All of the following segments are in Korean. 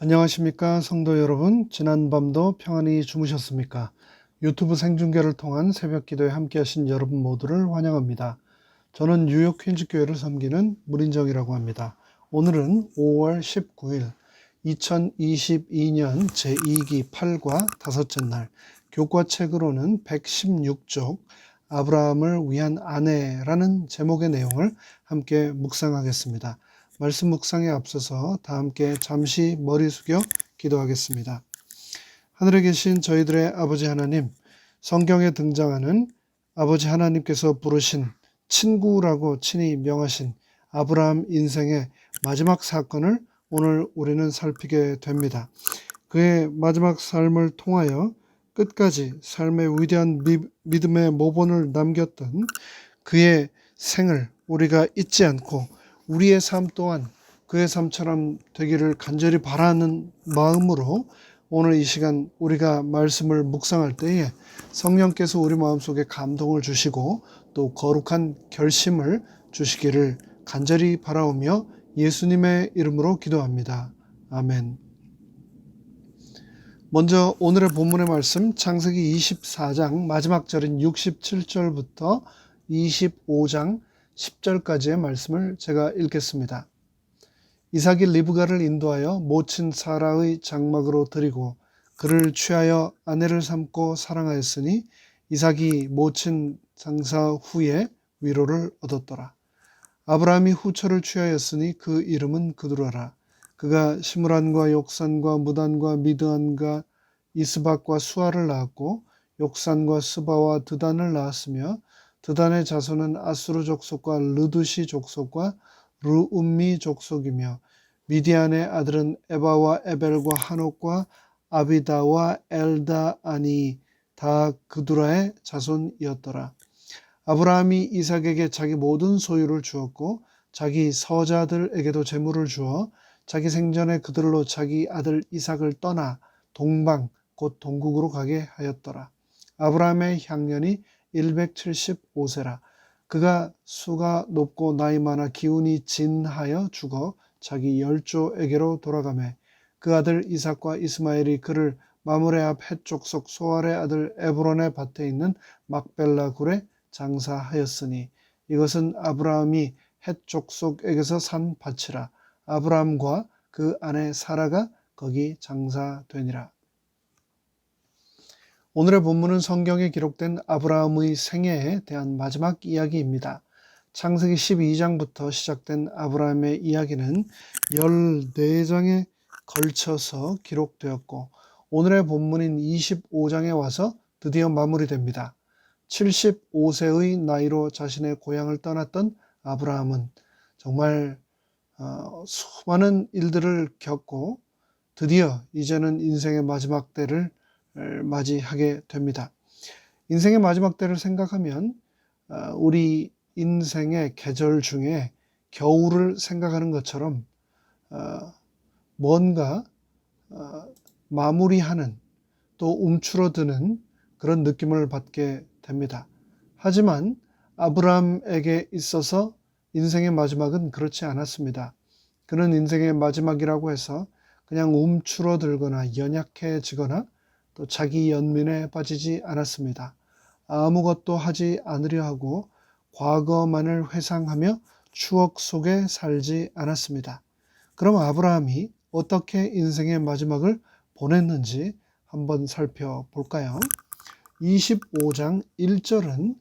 안녕하십니까 성도 여러분, 지난밤도 평안히 주무셨습니까? 유튜브 생중계를 통한 새벽 기도에 함께 하신 여러분 모두를 환영합니다. 저는 뉴욕 퀸즈 교회를 섬기는 문인정이라고 합니다. 오늘은 5월 19일 2022년 제2기 8과 다섯째 날, 교과책으로는 116쪽 아브라함을 위한 아내라는 제목의 내용을 함께 묵상하겠습니다. 말씀 묵상에 앞서서 다 함께 잠시 머리 숙여 기도하겠습니다. 하늘에 계신 저희들의 아버지 하나님, 성경에 등장하는 아버지 하나님께서 부르신 친구라고 친히 명하신 아브라함 인생의 마지막 사건을 오늘 우리는 살피게 됩니다. 그의 마지막 삶을 통하여 끝까지 삶의 위대한 믿음의 모본을 남겼던 그의 생을 우리가 잊지 않고 우리의 삶 또한 그의 삶처럼 되기를 간절히 바라는 마음으로 오늘 이 시간 우리가 말씀을 묵상할 때에 성령께서 우리 마음속에 감동을 주시고 또 거룩한 결심을 주시기를 간절히 바라오며 예수님의 이름으로 기도합니다. 아멘. 먼저 오늘의 본문의 말씀 창세기 24장 마지막 절인 67절부터 25장 10절까지의 말씀을 제가 읽겠습니다. 이삭이 리브가를 인도하여 모친 사라의 장막으로 들이고 그를 취하여 아내를 삼고 사랑하였으니 이삭이 모친 장사 후에 위로를 얻었더라. 아브라함이 후처를 취하였으니 그 이름은 그두라라. 그가 시므란과 욕산과 무단과 미드안과 이스박과 수아를 낳았고 욕산과 스바와 드단을 낳았으며 드단의 자손은 아수르 족속과 르두시 족속과 르움미 족속이며 미디안의 아들은 에바와 에벨과 한옥과 아비다와 엘다아니 다 그두라의 자손이었더라. 아브라함이 이삭에게 자기 모든 소유를 주었고 자기 서자들에게도 재물을 주어 자기 생전에 그들로 자기 아들 이삭을 떠나 동방 곧 동국으로 가게 하였더라. 아브라함의 향년이 175세라. 그가 수가 높고 나이 많아 기운이 진하여 죽어 자기 열조에게로 돌아가매 그 아들 이삭과 이스마엘이 그를 마므레 앞 헷 족속 소알의 아들 에브론의 밭에 있는 막벨라 굴에 장사하였으니 이것은 아브라함이 헷 족속에게서 산 밭이라. 아브라함과 그 아내 사라가 거기 장사되니라. 오늘의 본문은 성경에 기록된 아브라함의 생애에 대한 마지막 이야기입니다. 창세기 12장부터 시작된 아브라함의 이야기는 14장에 걸쳐서 기록되었고 오늘의 본문인 25장에 와서 드디어 마무리됩니다. 75세의 나이로 자신의 고향을 떠났던 아브라함은 정말 수많은 일들을 겪고 드디어 이제는 인생의 마지막 때를 맞이하게 됩니다. 인생의 마지막 때를 생각하면 우리 인생의 계절 중에 겨울을 생각하는 것처럼 뭔가 마무리하는 또 움츠러드는 그런 느낌을 받게 됩니다. 하지만 아브라함에게 있어서 인생의 마지막은 그렇지 않았습니다. 그는 인생의 마지막이라고 해서 그냥 움츠러들거나 연약해지거나 또 자기 연민에 빠지지 않았습니다. 아무것도 하지 않으려 하고 과거만을 회상하며 추억 속에 살지 않았습니다. 그럼 아브라함이 어떻게 인생의 마지막을 보냈는지 한번 살펴볼까요? 25장 1절은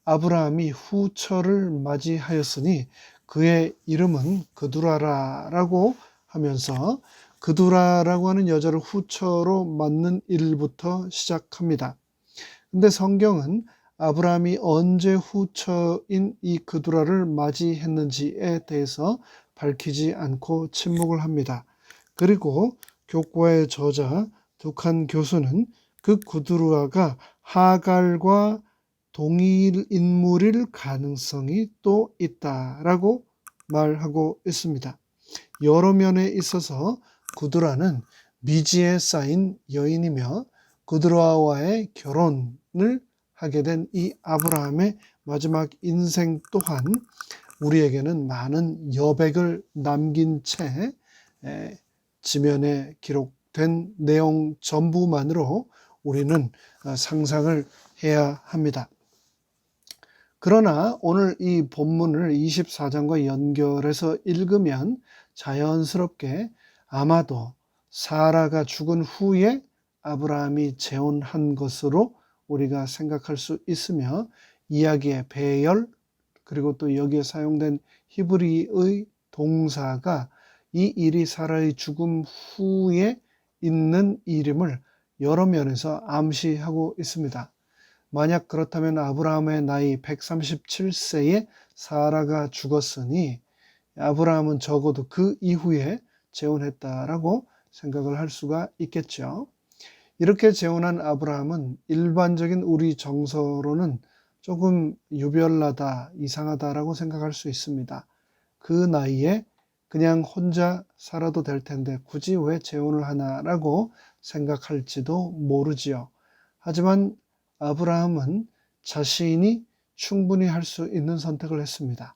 아브라함이 후처를 맞이하였으니 그의 이름은 그두라라고 하면서 그두라라고 하는 여자를 후처로 맞는 일부터 시작합니다. 근데 성경은 아브라함이 언제 후처인 이 그두라를 맞이했는지에 대해서 밝히지 않고 침묵을 합니다. 그리고 교과의 저자 둑한 교수는 그 그두라가 하갈과 동일 인물일 가능성이 또 있다라고 말하고 있습니다. 여러 면에 있어서 그두라는 미지에 쌓인 여인이며 그두라와의 결혼을 하게 된 이 아브라함의 마지막 인생 또한 우리에게는 많은 여백을 남긴 채 지면에 기록된 내용 전부만으로 우리는 상상을 해야 합니다. 그러나 오늘 이 본문을 24장과 연결해서 읽으면 자연스럽게 아마도 사라가 죽은 후에 아브라함이 재혼한 것으로 우리가 생각할 수 있으며, 이야기의 배열 그리고 또 여기에 사용된 히브리의 동사가 이 일이 사라의 죽음 후에 있는 일임을 여러 면에서 암시하고 있습니다. 만약 그렇다면 아브라함의 나이 137세에 사라가 죽었으니 아브라함은 적어도 그 이후에 재혼했다라고 생각을 할 수가 있겠죠. 이렇게 재혼한 아브라함은 일반적인 우리 정서로는 조금 유별나다, 이상하다라고 생각할 수 있습니다. 그 나이에 그냥 혼자 살아도 될 텐데 굳이 왜 재혼을 하나라고 생각할지도 모르지요. 하지만 아브라함은 자신이 충분히 할 수 있는 선택을 했습니다.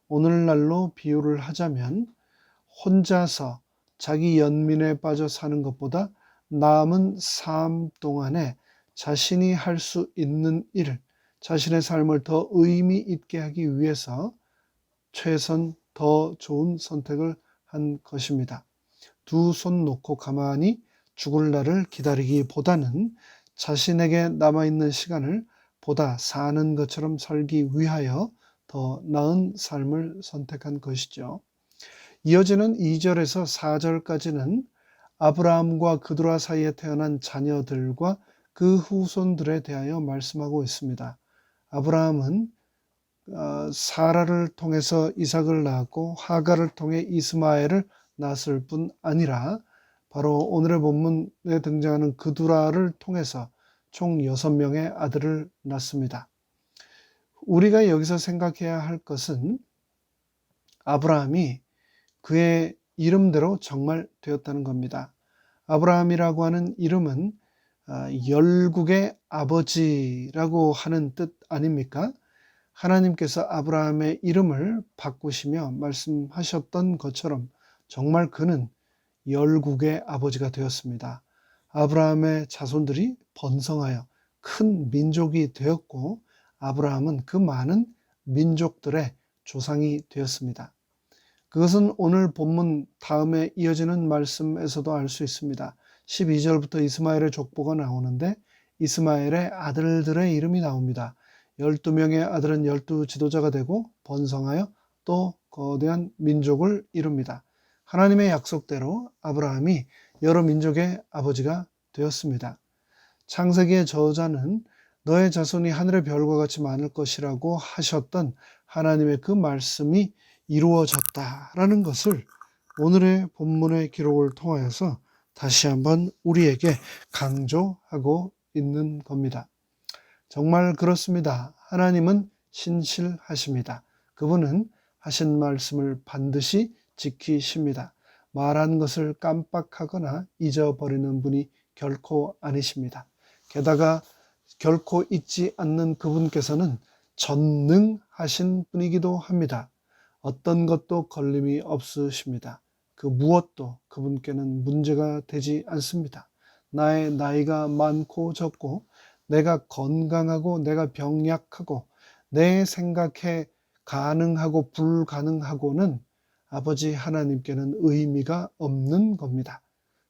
오늘날로 비유를 하자면 혼자서 자기 연민에 빠져 사는 것보다 남은 삶 동안에 자신이 할 수 있는 일, 자신의 삶을 더 의미 있게 하기 위해서 최선 더 좋은 선택을 한 것입니다. 두 손 놓고 가만히 죽을 날을 기다리기보다는 자신에게 남아있는 시간을 보다 사는 것처럼 살기 위하여 더 나은 삶을 선택한 것이죠. 이어지는 2절에서 4절까지는 아브라함과 그두라 사이에 태어난 자녀들과 그 후손들에 대하여 말씀하고 있습니다. 아브라함은 사라를 통해서 이삭을 낳았고 하갈을 통해 이스마엘을 낳았을 뿐 아니라 바로 오늘의 본문에 등장하는 그두라를 통해서 총 6명의 아들을 낳습니다. 우리가 여기서 생각해야 할 것은 아브라함이 그의 이름대로 정말 되었다는 겁니다. 아브라함이라고 하는 이름은 열국의 아버지라고 하는 뜻 아닙니까? 하나님께서 아브라함의 이름을 바꾸시며 말씀하셨던 것처럼 정말 그는 열국의 아버지가 되었습니다. 아브라함의 자손들이 번성하여 큰 민족이 되었고 아브라함은 그 많은 민족들의 조상이 되었습니다. 그것은 오늘 본문 다음에 이어지는 말씀에서도 알 수 있습니다. 12절부터 이스마엘의 족보가 나오는데 이스마엘의 아들들의 이름이 나옵니다. 12명의 아들은 12 지도자가 되고 번성하여 또 거대한 민족을 이룹니다. 하나님의 약속대로 아브라함이 여러 민족의 아버지가 되었습니다. 창세기의 저자는 너의 자손이 하늘의 별과 같이 많을 것이라고 하셨던 하나님의 그 말씀이 이루어졌다라는 것을 오늘의 본문의 기록을 통하여서 다시 한번 우리에게 강조하고 있는 겁니다. 정말 그렇습니다. 하나님은 신실하십니다. 그분은 하신 말씀을 반드시 지키십니다. 말한 것을 깜빡하거나 잊어버리는 분이 결코 아니십니다. 게다가 결코 잊지 않는 그분께서는 전능하신 분이기도 합니다. 어떤 것도 걸림이 없으십니다. 그 무엇도 그분께는 문제가 되지 않습니다. 나의 나이가 많고 적고 내가 건강하고 내가 병약하고 내 생각에 가능하고 불가능하고는 아버지 하나님께는 의미가 없는 겁니다.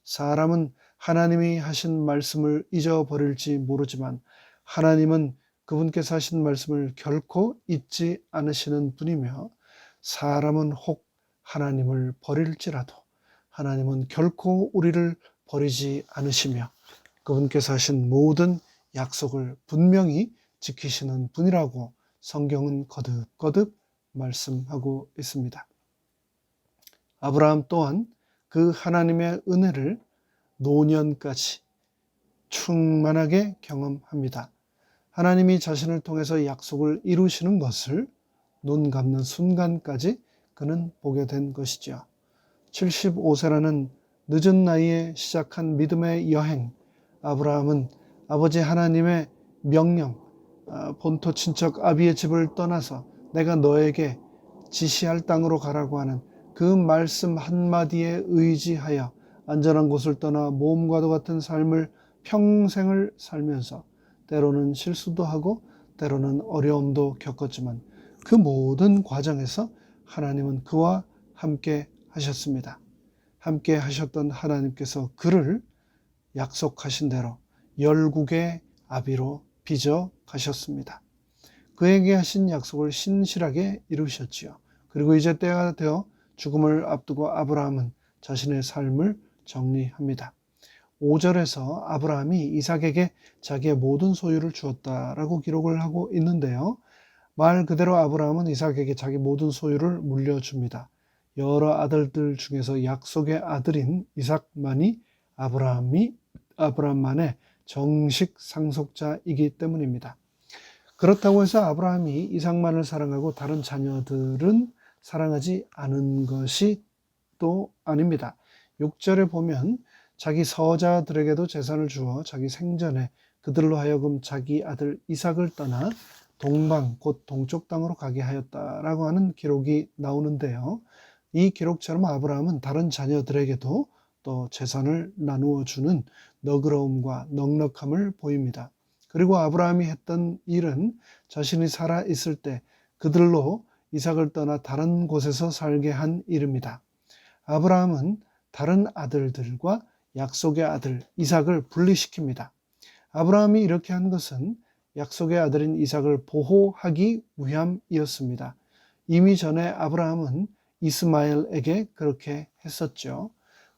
사람은 하나님이 하신 말씀을 잊어버릴지 모르지만 하나님은 그분께서 하신 말씀을 결코 잊지 않으시는 분이며 사람은 혹 하나님을 버릴지라도 하나님은 결코 우리를 버리지 않으시며 그분께서 하신 모든 약속을 분명히 지키시는 분이라고 성경은 거듭거듭 말씀하고 있습니다. 아브라함 또한 그 하나님의 은혜를 노년까지 충만하게 경험합니다. 하나님이 자신을 통해서 약속을 이루시는 것을 눈 감는 순간까지 그는 보게 된 것이죠. 75세라는 늦은 나이에 시작한 믿음의 여행, 아브라함은 아버지 하나님의 명령, 본토 친척 아비의 집을 떠나서 내가 너에게 지시할 땅으로 가라고 하는 그 말씀 한마디에 의지하여 안전한 곳을 떠나 모험과도 같은 삶을 평생을 살면서 때로는 실수도 하고 때로는 어려움도 겪었지만 그 모든 과정에서 하나님은 그와 함께 하셨습니다. 함께 하셨던 하나님께서 그를 약속하신 대로 열국의 아비로 빚어 가셨습니다. 그에게 하신 약속을 신실하게 이루셨지요. 그리고 이제 때가 되어 죽음을 앞두고 아브라함은 자신의 삶을 정리합니다. 5절에서 아브라함이 이삭에게 자기의 모든 소유를 주었다라고 기록을 하고 있는데요. 말 그대로 아브라함은 이삭에게 자기 모든 소유를 물려줍니다. 여러 아들들 중에서 약속의 아들인 이삭만이 아브라함만의 정식 상속자이기 때문입니다. 그렇다고 해서 아브라함이 이삭만을 사랑하고 다른 자녀들은 사랑하지 않은 것이 또 아닙니다. 6절에 보면 자기 서자들에게도 재산을 주어 자기 생전에 그들로 하여금 자기 아들 이삭을 떠나 동방 곧 동쪽 땅으로 가게 하였다라고 하는 기록이 나오는데요. 이 기록처럼 아브라함은 다른 자녀들에게도 또 재산을 나누어 주는 너그러움과 넉넉함을 보입니다. 그리고 아브라함이 했던 일은 자신이 살아 있을 때 그들로 이삭을 떠나 다른 곳에서 살게 한 일입니다. 아브라함은 다른 아들들과 약속의 아들 이삭을 분리시킵니다. 아브라함이 이렇게 한 것은 약속의 아들인 이삭을 보호하기 위함이었습니다. 이미 전에 아브라함은 이스마엘에게 그렇게 했었죠.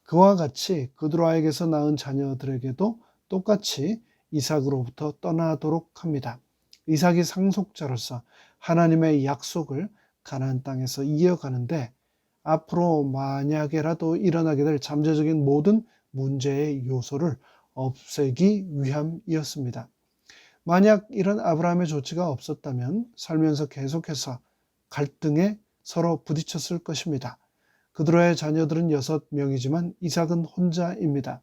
그와 같이 그드로아에게서 낳은 자녀들에게도 똑같이 이삭으로부터 떠나도록 합니다. 이삭이 상속자로서 하나님의 약속을 가나안 땅에서 이어가는데 앞으로 만약에라도 일어나게 될 잠재적인 모든 문제의 요소를 없애기 위함이었습니다. 만약 이런 아브라함의 조치가 없었다면 살면서 계속해서 갈등에 서로 부딪혔을 것입니다. 그들의 자녀들은 6명이지만 이삭은 혼자입니다.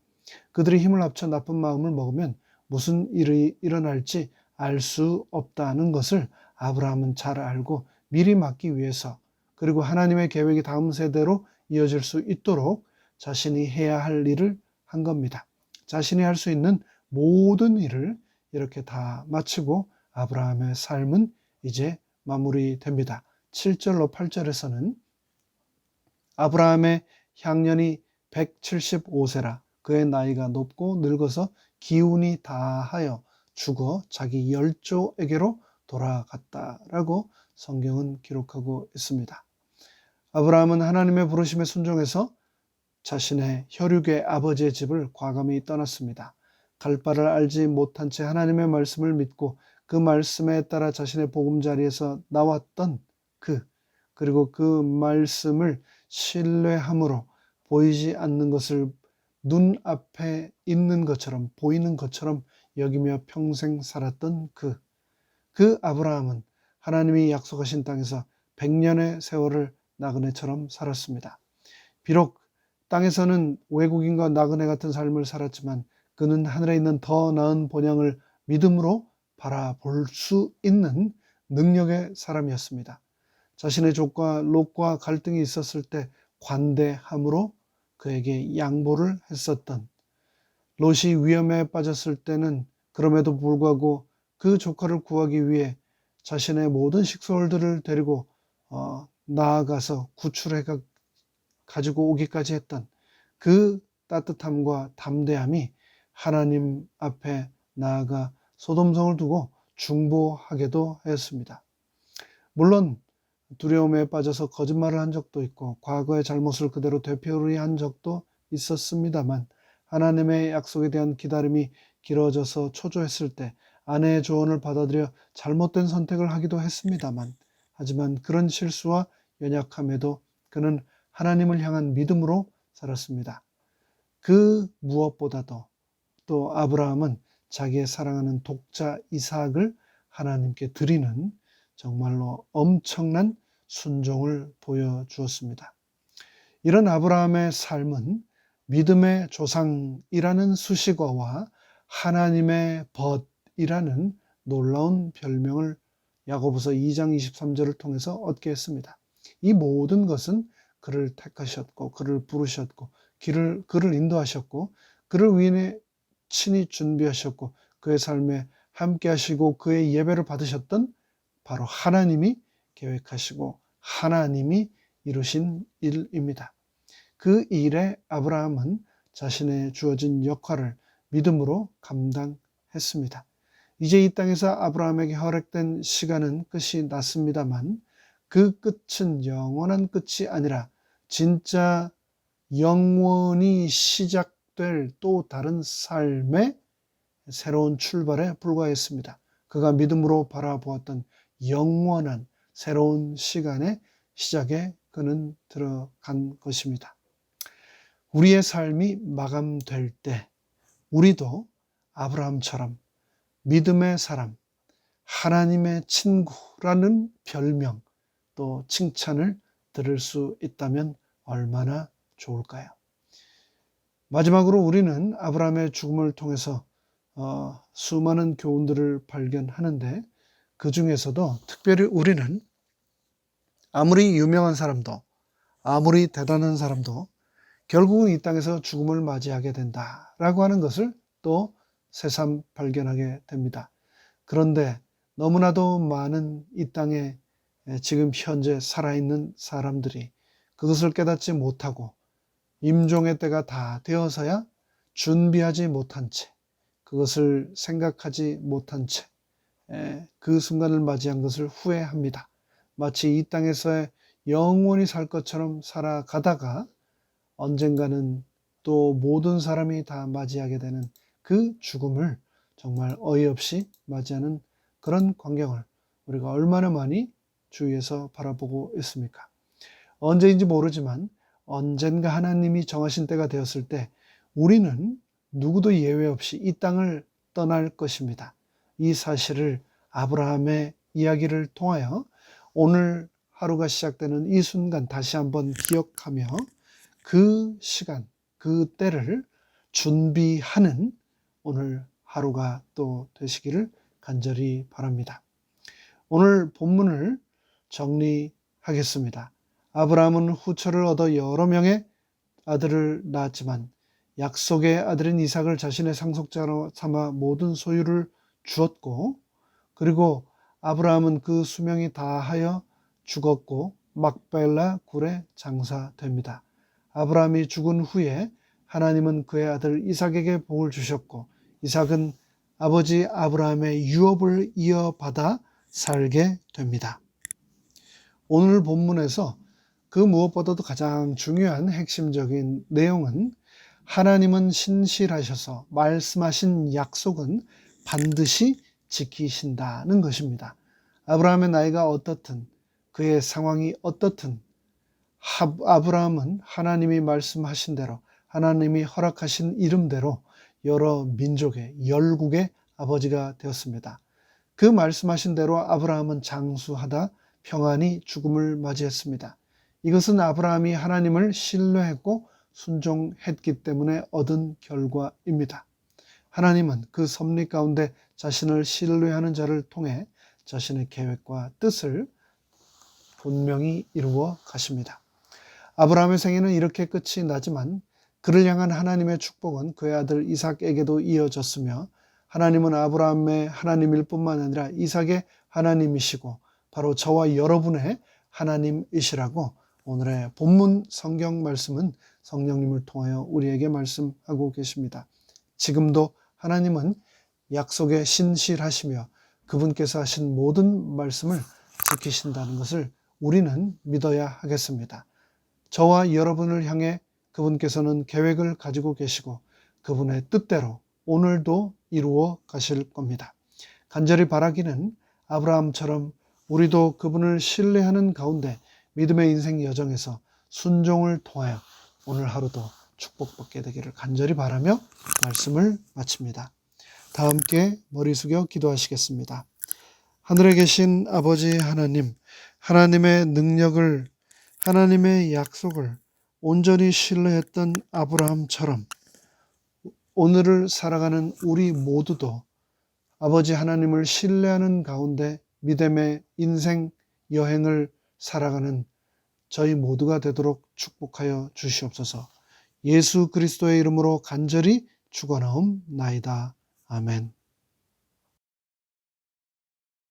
그들이 힘을 합쳐 나쁜 마음을 먹으면 무슨 일이 일어날지 알 수 없다는 것을 아브라함은 잘 알고 미리 막기 위해서 그리고 하나님의 계획이 다음 세대로 이어질 수 있도록 자신이 해야 할 일을 한 겁니다. 자신이 할 수 있는 모든 일을 이렇게 다 마치고 아브라함의 삶은 이제 마무리됩니다. 7절로 8절에서는 아브라함의 향년이 175세라 그의 나이가 높고 늙어서 기운이 다하여 죽어 자기 열조에게로 돌아갔다라고 성경은 기록하고 있습니다. 아브라함은 하나님의 부르심에 순종해서 자신의 혈육의 아버지의 집을 과감히 떠났습니다. 갈 바를 알지 못한 채 하나님의 말씀을 믿고 그 말씀에 따라 자신의 보금자리에서 나왔던 그리고 그 말씀을 신뢰함으로 보이지 않는 것을 눈앞에 있는 것처럼 보이는 것처럼 여기며 평생 살았던 그 아브라함은 하나님이 약속하신 땅에서 100년의 세월을 나그네처럼 살았습니다. 비록 땅에서는 외국인과 나그네 같은 삶을 살았지만 그는 하늘에 있는 더 나은 본향을 믿음으로 바라볼 수 있는 능력의 사람이었습니다. 자신의 족과 롯과 갈등이 있었을 때 관대함으로 그에게 양보를 했었던, 롯이 위험에 빠졌을 때는 그럼에도 불구하고 그 조카를 구하기 위해 자신의 모든 식솔들을 데리고 나아가서 구출해 가지고 오기까지 했던 그 따뜻함과 담대함이 하나님 앞에 나아가 소돔성을 두고 중보하게도 했습니다. 물론 두려움에 빠져서 거짓말을 한 적도 있고 과거의 잘못을 그대로 되풀이한 적도 있었습니다만 하나님의 약속에 대한 기다림이 길어져서 초조했을 때 아내의 조언을 받아들여 잘못된 선택을 하기도 했습니다만 하지만 그런 실수와 연약함에도 그는 하나님을 향한 믿음으로 살았습니다. 그 무엇보다도 또 아브라함은 자기의 사랑하는 독자 이삭을 하나님께 드리는 정말로 엄청난 순종을 보여주었습니다. 이런 아브라함의 삶은 믿음의 조상이라는 수식어와 하나님의 벗이라는 놀라운 별명을 야고보서 2장 23절을 통해서 얻게 했습니다. 이 모든 것은 그를 택하셨고 그를 부르셨고 그를 인도하셨고 그를 위해 친히 준비하셨고 그의 삶에 함께 하시고 그의 예배를 받으셨던 바로 하나님이 계획하시고 하나님이 이루신 일입니다. 그 일에 아브라함은 자신의 주어진 역할을 믿음으로 감당했습니다. 이제 이 땅에서 아브라함에게 허락된 시간은 끝이 났습니다만 그 끝은 영원한 끝이 아니라 진짜 영원히 시작될 또 다른 삶의 새로운 출발에 불과했습니다. 그가 믿음으로 바라보았던 영원한 새로운 시간의 시작에 그는 들어간 것입니다. 우리의 삶이 마감될 때 우리도 아브라함처럼 믿음의 사람, 하나님의 친구라는 별명 또 칭찬을 들을 수 있다면 얼마나 좋을까요? 마지막으로 우리는 아브라함의 죽음을 통해서 수많은 교훈들을 발견하는데 그 중에서도 특별히 우리는 아무리 유명한 사람도 아무리 대단한 사람도 결국은 이 땅에서 죽음을 맞이하게 된다라고 하는 것을 또 새삼 발견하게 됩니다. 그런데 너무나도 많은 이 땅에 지금 현재 살아있는 사람들이 그것을 깨닫지 못하고 임종의 때가 다 되어서야 준비하지 못한 채 그것을 생각하지 못한 채 그 순간을 맞이한 것을 후회합니다. 마치 이 땅에서 영원히 살 것처럼 살아가다가 언젠가는 또 모든 사람이 다 맞이하게 되는 그 죽음을 정말 어이없이 맞이하는 그런 광경을 우리가 얼마나 많이 주위에서 바라보고 있습니까? 언제인지 모르지만 언젠가 하나님이 정하신 때가 되었을 때 우리는 누구도 예외 없이 이 땅을 떠날 것입니다. 이 사실을 아브라함의 이야기를 통하여 오늘 하루가 시작되는 이 순간 다시 한번 기억하며 그 시간, 그 때를 준비하는 오늘 하루가 또 되시기를 간절히 바랍니다. 오늘 본문을 정리하겠습니다. 아브라함은 후처를 얻어 여러 명의 아들을 낳았지만 약속의 아들인 이삭을 자신의 상속자로 삼아 모든 소유를 주었고 그리고 아브라함은 그 수명이 다하여 죽었고 막벨라 굴에 장사됩니다. 아브라함이 죽은 후에 하나님은 그의 아들 이삭에게 복을 주셨고 이삭은 아버지 아브라함의 유업을 이어받아 살게 됩니다. 오늘 본문에서 그 무엇보다도 가장 중요한 핵심적인 내용은 하나님은 신실하셔서 말씀하신 약속은 반드시 지키신다는 것입니다. 아브라함의 나이가 어떻든 그의 상황이 어떻든 아브라함은 하나님이 말씀하신 대로 하나님이 허락하신 이름대로 여러 민족의 열국의 아버지가 되었습니다. 그 말씀하신 대로 아브라함은 장수하다 평안히 죽음을 맞이했습니다. 이것은 아브라함이 하나님을 신뢰했고 순종했기 때문에 얻은 결과입니다. 하나님은 그 섭리 가운데 자신을 신뢰하는 자를 통해 자신의 계획과 뜻을 분명히 이루어 가십니다. 아브라함의 생애는 이렇게 끝이 나지만 그를 향한 하나님의 축복은 그의 아들 이삭에게도 이어졌으며 하나님은 아브라함의 하나님일 뿐만 아니라 이삭의 하나님이시고 바로 저와 여러분의 하나님이시라고 오늘의 본문 성경 말씀은 성령님을 통하여 우리에게 말씀하고 계십니다. 지금도 하나님은 약속에 신실하시며 그분께서 하신 모든 말씀을 지키신다는 것을 우리는 믿어야 하겠습니다. 저와 여러분을 향해 그분께서는 계획을 가지고 계시고 그분의 뜻대로 오늘도 이루어 가실 겁니다. 간절히 바라기는 아브라함처럼 우리도 그분을 신뢰하는 가운데 믿음의 인생 여정에서 순종을 통하여 오늘 하루도 축복받게 되기를 간절히 바라며 말씀을 마칩니다. 다 함께 머리 숙여 기도하시겠습니다. 하늘에 계신 아버지 하나님, 하나님의 능력을, 하나님의 약속을 온전히 신뢰했던 아브라함처럼 오늘을 살아가는 우리 모두도 아버지 하나님을 신뢰하는 가운데 믿음의 인생 여행을 살아가는 저희 모두가 되도록 축복하여 주시옵소서. 예수 그리스도의 이름으로 간절히 축원하옵나이다. 아멘.